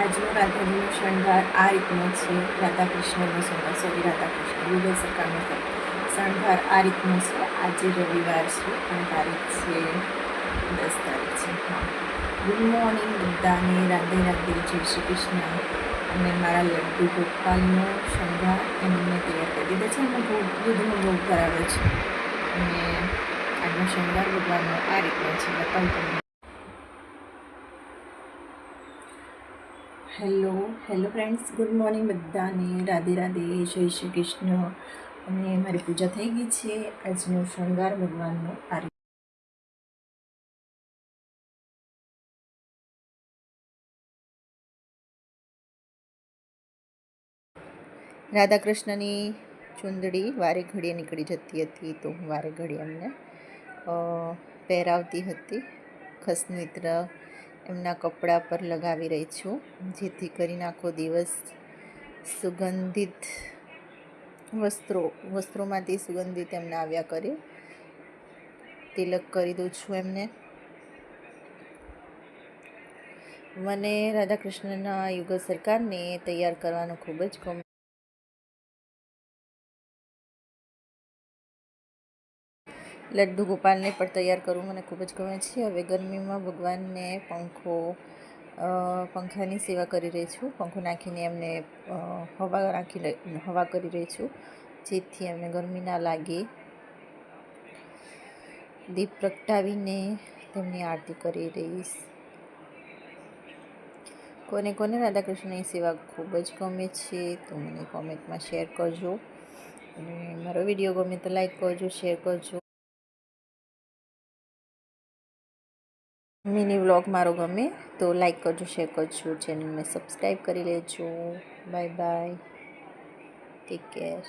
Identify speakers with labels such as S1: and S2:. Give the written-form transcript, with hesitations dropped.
S1: આજનો રાધાજીનો શણગાર આ રીતનો છે. રાધાકૃષ્ણનો શણગાર, સોરી રાધાકૃષ્ણ યુગલ સરકારનો શણગાર આ રીતનો છે. આજે રવિવાર છે અને તારીખ છે 10 તારીખ છે. હા, ગુડ મોર્નિંગ બધાને, રાધે રાધે, જય શ્રી કૃષ્ણ. અને મારા લડ્ડુ ગોપાલનો શણગાર એમને તૈયાર કરી દીધો છે. એમને દૂધનો ભોગ કરાવ્યો છે અને આજનો શણગાર ભગવાનનો આ રીતનો છે. બતાવું તમને. હેલો ફ્રેન્ડ્સ, ગુડ મોર્નિંગ બધાને, રાધે રાધે, જય શ્રી કૃષ્ણ. અને મારી પૂજા થઈ ગઈ છે. આજનો શણગાર ભગવાનનો આ રીતે. રાધા કૃષ્ણની ચુંદડી વારે ઘડીએ નીકળી જતી હતી, તો હું વારે ઘડીએ એમને પહેરાવતી હતી. ખસમિત્ર એમના કપડા પર લગાવી રહી છું, જેથી કરીને આખો દિવસ સુગંધિત વસ્ત્રોમાંથી સુગંધિત એમને આવ્યા કરે. તિલક કરી દઉં છું એમને. મને રાધાકૃષ્ણના યુગલ સરકારને તૈયાર કરવાનું ખૂબ જ ગમે. લડ્ડુ ગોપાલને પણ તૈયાર કરવું મને ખૂબ જ ગમે છે. હવે ગરમીમાં ભગવાનને પંખાની સેવા કરી રહી છું. પંખો નાખીને એમને હવા કરી રહી છું, જેથી એમને ગરમી ના લાગે. દીપ પ્રગટાવીને તેમની આરતી કરી રહીશ. કોને કોને રાધાકૃષ્ણની સેવા ખૂબ જ ગમે છે તો મને કોમેન્ટમાં શેર કરજો. અને મારો વિડીયો ગમે તો લાઈક કરજો, શેર કરજો. મિની વ્લોગ મારો ગમે તો લાઈક કરજો, શેર કરજો, ચેનલને સબસ્ક્રાઈબ કરી લેજો. Bye bye, take care.